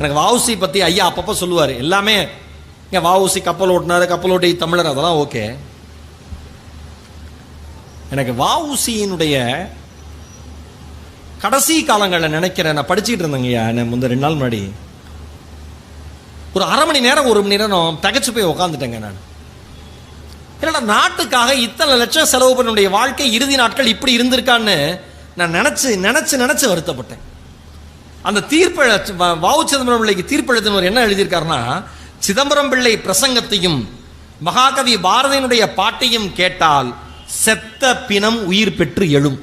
எனக்கு வஉசி பற்றி ஐயா அப்பப்போ சொல்லுவார். எல்லாமே இங்கே வஉசி கப்பல் ஓட்டினார், கப்பல் ஓட்டி தமிழர், அதெல்லாம் ஓகே. எனக்கு வஉசியினுடைய கடைசி காலங்களில் நினைக்கிறேன், நான் படிச்சுக்கிட்டு இருந்தேங்கய்யா முந்த 2 நாள் முன்னாடி. ஒரு அரை மணி நேரம் 1 மணி நேரம் தகச்சு போய் உக்காந்துட்டேங்க நான். என்னடா நாட்டுக்காக இத்தனை லட்சம் செலவு பண்ண வாழ்க்கை இறுதி நாட்கள் இப்படி இருந்திருக்கான்னு நான் நினைச்சு வருத்தப்பட்டேன். அந்த தீர்ப்பு வ.உ. சிதம்பரம் பிள்ளைக்கு தீர்ப்பு எழுதினவர் என்ன எழுதியிருக்காருன்னா, சிதம்பரம் பிள்ளை பிரசங்கத்தையும் மகாகவி பாரதியினுடைய பாட்டையும் கேட்டால் செத்த பிணம் உயிர் பெற்று எழும்.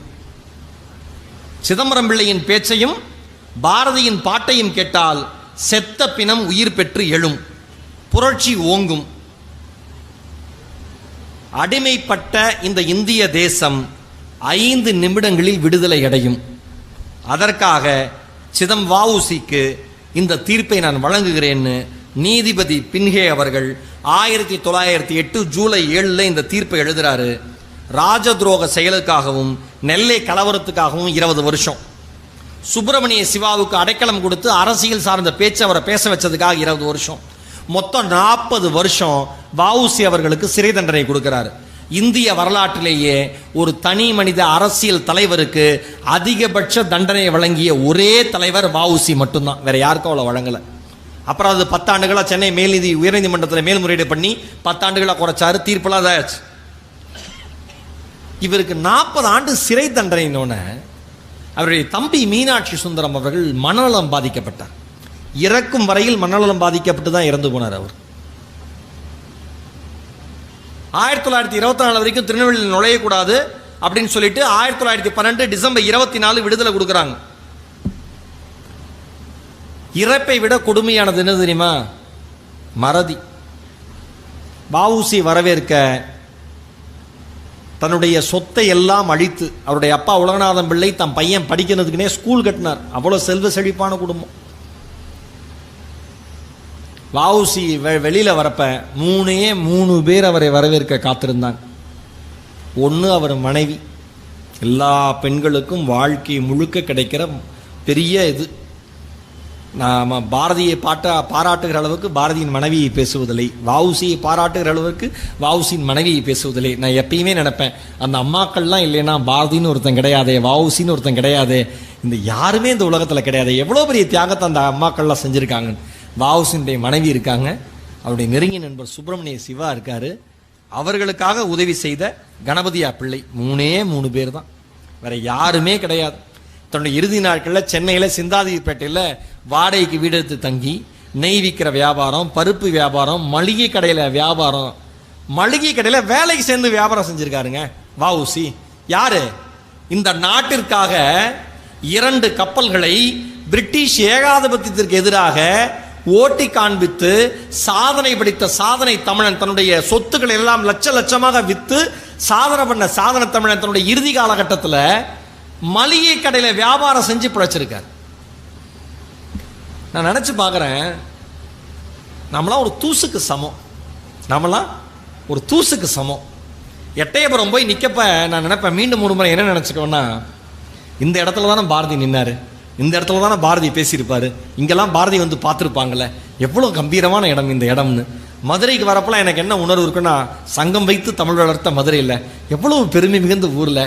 சிதம்பரம் பிள்ளையின் பேச்சையும் பாரதியின் பாட்டையும் கேட்டால் செத்த பிணம் உயிர் பெற்று எழும், புரட்சி ஓங்கும். அடிமைப்பட்ட இந்த இந்திய தேசம் 5 நிமிடங்களில் விடுதலை அடையும். அதற்காக வஉசிக்கு இந்த தீர்ப்பை நான் வழங்குகிறேன்னு நீதிபதி பின்ஹே அவர்கள் 1908 ஜூலை 7 இந்த தீர்ப்பை எழுதுறாரு. ராஜ துரோக செயலுக்காகவும் நெல்லை கலவரத்துக்காகவும் 20 வருஷம், சுப்பிரமணிய சிவாவுக்கு அடைக்கலம் கொடுத்து அரசியல் சார்ந்த பேச்சு அவரை பேச வச்சதுக்காக 20 வருஷம், மொத்தம் 40 வருஷம் வஉசி அவர்களுக்கு சிறை தண்டனை கொடுக்கிறார். இந்திய வரலாற்றிலேயே ஒரு தனி மனித அரசியல் தலைவருக்கு அதிகபட்ச தண்டனை வழங்கிய ஒரே தலைவர் வஉசி மட்டும்தான், வேற யாருக்கும் அவ்வளோ வழங்கலை. அப்புறம் அது 10 ஆண்டுகளாக சென்னை மேல்நீதி உயர்நீதிமன்றத்தில் மேல்முறையீடு பண்ணி 10 ஆண்டுகளாக குறைச்சாரு, தீர்ப்பெல்லாம் இதாச்சு. இவருக்கு 40 ஆண்டு சிறை தண்டனைனோன்னு அவருடைய தம்பி மீனாட்சி சுந்தரம் அவர்கள் மனநலம் பாதிக்கப்பட்டார். இறக்கும் வரையில் மனநலம் பாதிக்கப்பட்டு தான் இறந்து போனார் அவர். 1924 வரைக்கும் திருநெல்வேலியில் நுழையக்கூடாது அப்படின்னு சொல்லிட்டு 1912 டிசம்பர் 24 விடுதலை கொடுக்குறாங்க. இறப்பை விட கொடுமையானது என்ன தெரியுமா? மறதி. வஉசி வரவேற்க தன்னுடைய சொத்தை எல்லாம் அழித்து, அவருடைய அப்பா உலகநாதன் பிள்ளை தன் பையன் படிக்கிறதுக்குனே ஸ்கூல் கட்டினார். அவ்வளோ செல்வ செழிப்பான குடும்பம். வஉசி வெளியில வரப்ப 3 பேர் அவரை வரவேற்க காத்திருந்தாங்க. ஒன்று அவர் மனைவி, எல்லா பெண்களுக்கும் வாழ்க்கை முழுக்க கிடைக்கிற பெரிய இது. நாம் பாரதியை பாராட்டுகிற அளவுக்கு பாரதியின் மனைவியை பேசுவதில்லை, வஉசியை பாராட்டுகிற அளவுக்கு வஉசியின் மனைவியை பேசுவதில்லை. நான் எப்பயுமே நினைப்பேன், அந்த அம்மாக்கள்லாம் இல்லைன்னா பாரதின்னு ஒருத்தன் கிடையாது, வஉசின்னு ஒருத்தன் கிடையாது, இந்த யாருமே இந்த உலகத்தில் கிடையாது. எவ்வளோ பெரிய தியாகத்தை அந்த அம்மாக்கள்லாம் செஞ்சுருக்காங்க. வஉசியினுடைய மனைவி இருக்காங்க, அவருடைய நெருங்கிய நண்பர் சுப்பிரமணிய சிவா இருக்காரு, அவர்களுக்காக உதவி செய்த கணபதியா பிள்ளை. 3 பேர் தான், வேற யாருமே கிடையாது. தன்னுடைய இறுதி நாட்களில் சென்னையில் சிந்தாதிரிப்பேட்டையில் வாடகைக்கு வீடு எடுத்து தங்கி நெய் விற்கிற வியாபாரம், பருப்பு வியாபாரம், மளிகை கடையில் வியாபாரம், மளிகை கடையில் வேலைக்கு சேர்ந்து வியாபாரம் செஞ்சுருக்காருங்க வஉசி. யாரு? இந்த நாட்டிற்காக 2 கப்பல்களை பிரிட்டிஷ் ஏகாதிபத்தியத்திற்கு எதிராக ஓட்டி காண்பித்து சாதனை படித்த சாதனை தமிழன், தன்னுடைய சொத்துக்களை எல்லாம் லட்சமாக வித்து சாதனை பண்ண சாதனை தமிழன் தன்னுடைய இறுதி காலகட்டத்தில் மளிகை கடையில் வியாபாரம் செஞ்சு பிழைச்சிருக்கார். நான் நினைச்சு பார்க்குறேன், நம்மளாம் ஒரு தூசுக்கு சமம். எட்டயபுரம் போய் நிற்கப்ப நான் நினைப்பேன், மீண்டும் 3 முறை என்ன நினச்சிக்கோன்னா, இந்த இடத்துல தானே பாரதி நின்னாரு, இந்த இடத்துல தானே பாரதி பேசியிருப்பாரு, இங்கெல்லாம் பாரதி வந்து பார்த்துருப்பாங்களே, எவ்வளோ கம்பீரமான இடம் இந்த இடம்னு. மதுரைக்கு வரப்பெல்லாம் எனக்கு என்ன உணர்வு இருக்குன்னா, சங்கம் வைத்து தமிழ் வளர்த்த மதுரையில் எவ்வளவு பெருமை மிகுந்த ஊரில்,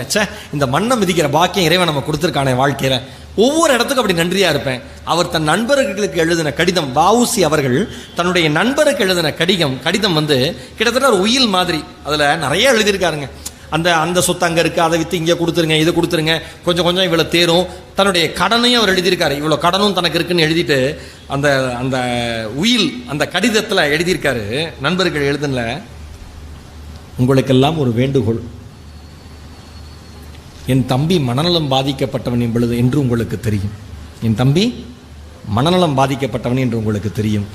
இந்த மண்ணை மிதிக்கிற பாக்கியம் இறைவன் நம்ம கொடுத்துருக்கானே வாழ்க்கையில். ஒவ்வொரு இடத்துக்கும் அப்படி நன்றியாக இருப்பேன். அவர் தன் நண்பர்களுக்கு எழுதின கடிதம், வஉசி அவர்கள் தன்னுடைய நண்பருக்கு எழுதின கடிதம் வந்து கிட்டத்தட்ட ஒரு உயில் மாதிரி. அதில் நிறைய எழுதியிருக்காருங்க. அந்த சொத்து அங்கே இருக்குது, அதை விற்று இங்கே கொடுத்துருங்க, இதை கொடுத்துருங்க, கொஞ்சம் இவ்வளோ தேரும். தன்னுடைய கடனையும் அவர் எழுதியிருக்காரு, இவ்வளோ கடனும் தனக்கு இருக்குன்னு எழுதிட்டு அந்த உயில் அந்த கடிதத்தில் எழுதியிருக்காரு. நண்பர்கள் எழுதுன, உங்களுக்கெல்லாம் ஒரு வேண்டுகோள், என் தம்பி மனநலம் பாதிக்கப்பட்டவன் என்று உங்களுக்கு தெரியும். என் தம்பி மனநலம் பாதிக்கப்பட்டவன் என்று உங்களுக்கு தெரியும்.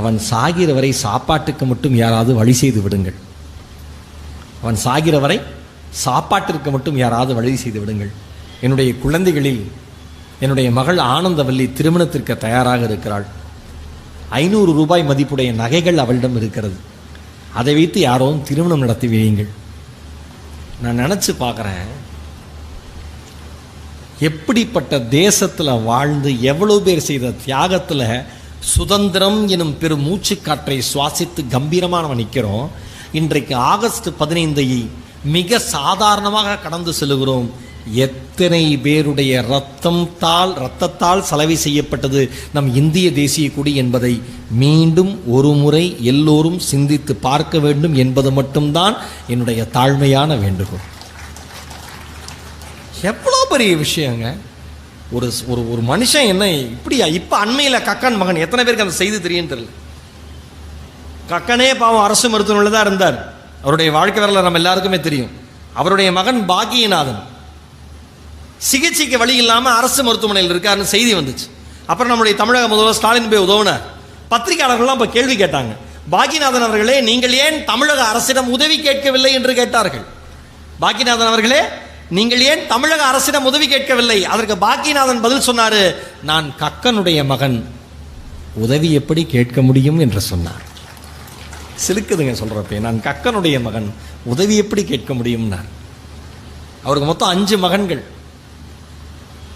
அவன் சாகிற வரை சாப்பாட்டுக்கு மட்டும் யாராவது வழி செய்து விடுங்கள். அவன் சாகிற வரை சாப்பாட்டிற்கு மட்டும் யாராவது வழி செய்து விடுங்கள். என்னுடைய குழந்தைகளில் என்னுடைய மகள் ஆனந்தவல்லி திருமணத்திற்கு தயாராக இருக்கிறாள். 500 ரூபாய் மதிப்புடைய நகைகள் அவளிடம் இருக்கிறது. அதை வைத்து யாரும் திருமணம் நடத்தி வையுங்கள். நான் நினச்சி பார்க்குறேன், எப்படிப்பட்ட தேசத்தில் வாழ்ந்து எவ்வளோ பேர் செய்த தியாகத்தில் சுதந்திரம் எனும் பெரும் மூச்சு காற்றை சுவாசித்து கம்பீரமாக நம்ம நிற்கிறோம். இன்றைக்கு ஆகஸ்ட் 15 மிக சாதாரணமாக கடந்து செல்கிறோம். எத்தனை பேருடைய இரத்தத்தால் சலவை செய்யப்பட்டது நம் இந்திய தேசிய கொடி என்பதை மீண்டும் ஒரு முறை எல்லோரும் சிந்தித்து பார்க்க வேண்டும் என்பது மட்டும்தான் என்னுடைய தாழ்மையான வேண்டுகோள். எவ்வளோ பெரிய விஷயங்க. ஒரு ஒரு மனுஷன் என்ன இப்படியா? இப்போ அண்மையில் கக்கன் மகன், எத்தனை பேருக்கு அந்த செய்தி தெரியும் தெரியல. கக்கனே பாவம் அரசு மருத்துவமனையில் தான் இருந்தார். அவருடைய வாழ்க்கை வரலாறு நம்ம எல்லாருக்குமே தெரியும். அவருடைய மகன் பாக்கியநாதன் சிகிச்சைக்கு வழி இல்லாமல் அரசு மருத்துவமனையில் இருக்காருன்னு செய்தி வந்துச்சு. அப்புறம் நம்முடைய தமிழக முதல்வர் ஸ்டாலின் போய் உதவுனார். பத்திரிகையாளர்கள்லாம் இப்போ கேள்வி கேட்டாங்க, பாக்கியநாதன் அவர்களே நீங்கள் ஏன் தமிழக அரசிடம் உதவி கேட்கவில்லை என்று கேட்டார்கள். பாக்கியநாதன் அவர்களே நீங்கள் ஏன் தமிழக அரசிடம் உதவி கேட்கவில்லை? அதற்கு பாக்கியநாதன் பதில் சொன்னாரு, நான் கக்கனுடைய மகன், உதவி எப்படி கேட்க முடியும் என்று சொன்னார். சிலுக்குதுங்க சொல்றப்ப, நான் கக்கனுடைய மகன், உதவி எப்படி கேட்க முடியும்னார். அவருக்கு மொத்தம் 5 மகன்கள்,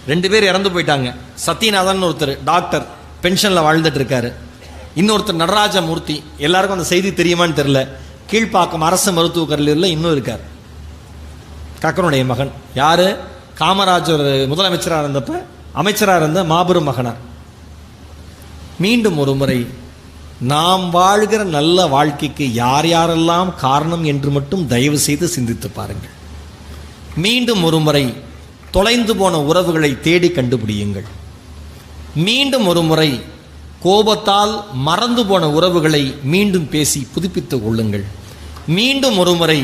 2 பேர் இறந்து போயிட்டாங்க. சத்யநாதன் ஒருத்தர் டாக்டர், பென்ஷன்ல வாழ்ந்துட்டு இருக்காரு. இன்னொருத்தர் நடராஜமூர்த்தி, எல்லாருக்கும் அந்த செய்தி தெரியுமான்னு தெரியல, கீழ்ப்பாக்கம் அரசு மருத்துவக் கல்லூரியில் இன்னும் இருக்கார். கக்கனுடைய மகன் யாரு? காமராஜர் முதலமைச்சராக இருந்தப்ப அமைச்சராக இருந்த மாபெரும் மகனார். மீண்டும் ஒரு முறை நாம் வாழ்கிற நல்ல வாழ்க்கைக்கு யார் யாரெல்லாம் காரணம் என்று மட்டும் தயவு செய்து சிந்தித்து பாருங்கள். மீண்டும் ஒரு முறை தொலைந்து போன உறவுகளை தேடி கண்டுபிடியுங்கள். மீண்டும் ஒரு முறை கோபத்தால் மறந்து போன உறவுகளை மீண்டும் பேசி புதுப்பித்துக் கொள்ளுங்கள். மீண்டும் ஒரு முறை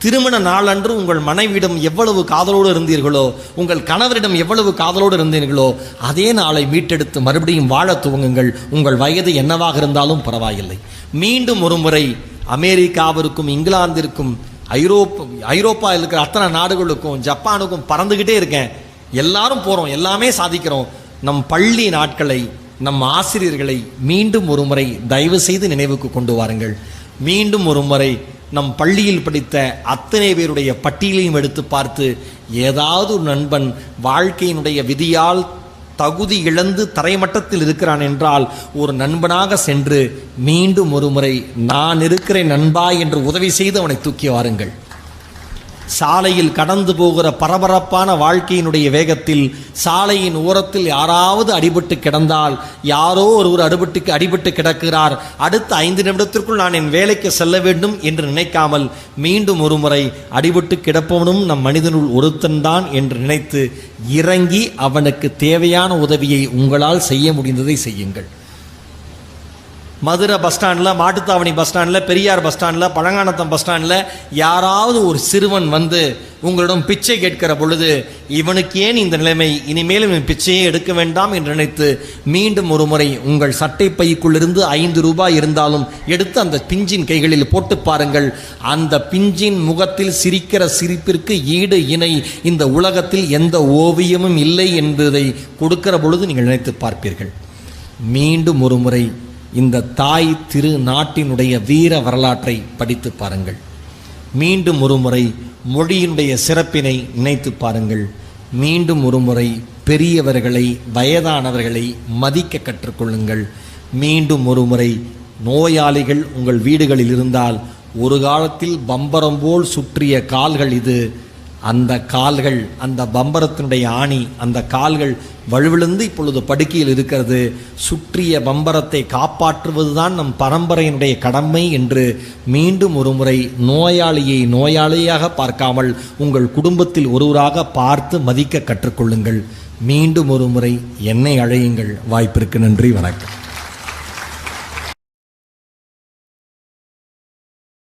திருமண நாளன்று உங்கள் மனைவியிடம் எவ்வளவு காதலோடு இருந்தீர்களோ, உங்கள் கணவரிடம் எவ்வளவு காதலோடு இருந்தீர்களோ, அதே நாளை மீட்டெடுத்து மறுபடியும் வாழ துவங்குங்கள். உங்கள் வயது என்னவாக இருந்தாலும் பரவாயில்லை. மீண்டும் ஒரு முறை அமெரிக்காவிற்கும் இங்கிலாந்திற்கும் ஐரோப்பா இருக்கிற அத்தனை நாடுகளுக்கும் ஜப்பானுக்கும் பறந்துகிட்டே இருக்கேன். எல்லாரும் போறோம், எல்லாமே சாதிக்கிறோம். நம் பள்ளி நாட்களை, நம் ஆசிரியர்களை மீண்டும் ஒரு முறை தயவு செய்து நினைவுக்கு கொண்டு வாருங்கள். மீண்டும் ஒரு முறை நம் பள்ளியில் படித்த அத்தனை பேருடைய பட்டியலையும் எடுத்து பார்த்து, ஏதாவது ஒரு நண்பன் வாழ்க்கையினுடைய விதியால் தகுதி இழந்து தரைமட்டத்தில் இருக்கிறான் என்றால் ஒரு நண்பனாக சென்று மீண்டும் ஒரு முறை நான் இருக்கிறேன் நண்பா என்று உதவி செய்து அவனை தூக்கி வாருங்கள். சாலையில் கடந்து போகிற பரபரப்பான வாழ்க்கையினுடைய வேகத்தில் சாலையின் ஓரத்தில் யாராவது அடிபட்டு கிடந்தால், யாரோ ஒருவர் அடிபட்டு கிடக்கிறார், அடுத்த 5 நிமிடத்திற்குள் நான் என் வேலைக்கு செல்ல வேண்டும் என்று நினைக்காமல் மீண்டும் ஒரு முறை அடிபட்டு கிடப்பவனும் நம் மனிதனுள் ஒருத்தன்தான் என்று நினைத்து இறங்கி அவனுக்கு தேவையான உதவியை உங்களால் செய்ய முடிந்ததை செய்யுங்கள். மதுரை பஸ் ஸ்டாண்டில், மாட்டுத்தாவணி பஸ் ஸ்டாண்டில், பெரியார் பஸ் ஸ்டாண்டில், பழங்கானத்தம் பஸ் ஸ்டாண்டில் யாராவது ஒரு சிறுவன் வந்து உங்களிடம் பிச்சை கேட்கிற பொழுது, இவனுக்கு ஏன் இந்த நிலைமை, இனிமேலும் இவன் பிச்சையே எடுக்க வேண்டாம் என்று நினைத்து மீண்டும் ஒரு முறை உங்கள் சட்டை பைக்குள்ளிருந்து 5 ரூபாய் இருந்தாலும் எடுத்து அந்த பிஞ்சின் கைகளில் போட்டு பாருங்கள். அந்த பிஞ்சின் முகத்தில் சிரிக்கிற சிரிப்பிற்கு ஈடு இணை இந்த உலகத்தில் எந்த ஓவியமும் இல்லை என்பதை கொடுக்கிற பொழுது நீங்கள் நினைத்து பார்ப்பீர்கள். மீண்டும் ஒரு முறை இந்த தாய் திரு நாட்டினுடைய வீர வரலாற்றை படித்து பாருங்கள். மீண்டும் ஒரு முறை மொழியினுடைய சிறப்பினை நினைத்து பாருங்கள். மீண்டும் ஒரு முறை பெரியவர்களை, வயதானவர்களை மதிக்க கற்றுக்கொள்ளுங்கள். மீண்டும் ஒரு முறை நோயாளிகள் உங்கள் வீடுகளில் இருந்தால், ஒரு காலத்தில் பம்பரம் போல் சுற்றிய கால்கள் இது, அந்த கால்கள், அந்த பம்பரத்தினுடைய ஆணி, அந்த கால்கள் வலுவிழந்து இப்பொழுது படுக்கையில் இருக்கிறது. சுற்றிய பம்பரத்தை காப்பாற்றுவதுதான் நம் பரம்பரையினுடைய கடமை என்று மீண்டும் ஒரு முறை நோயாளியை நோயாளியாக பார்க்காமல் உங்கள் குடும்பத்தில் ஒருவராக பார்த்து மதிக்க கற்றுக்கொள்ளுங்கள். மீண்டும் ஒரு முறை என்னை அழையுங்கள். வாய்ப்பிற்கு நன்றி, வணக்கம்.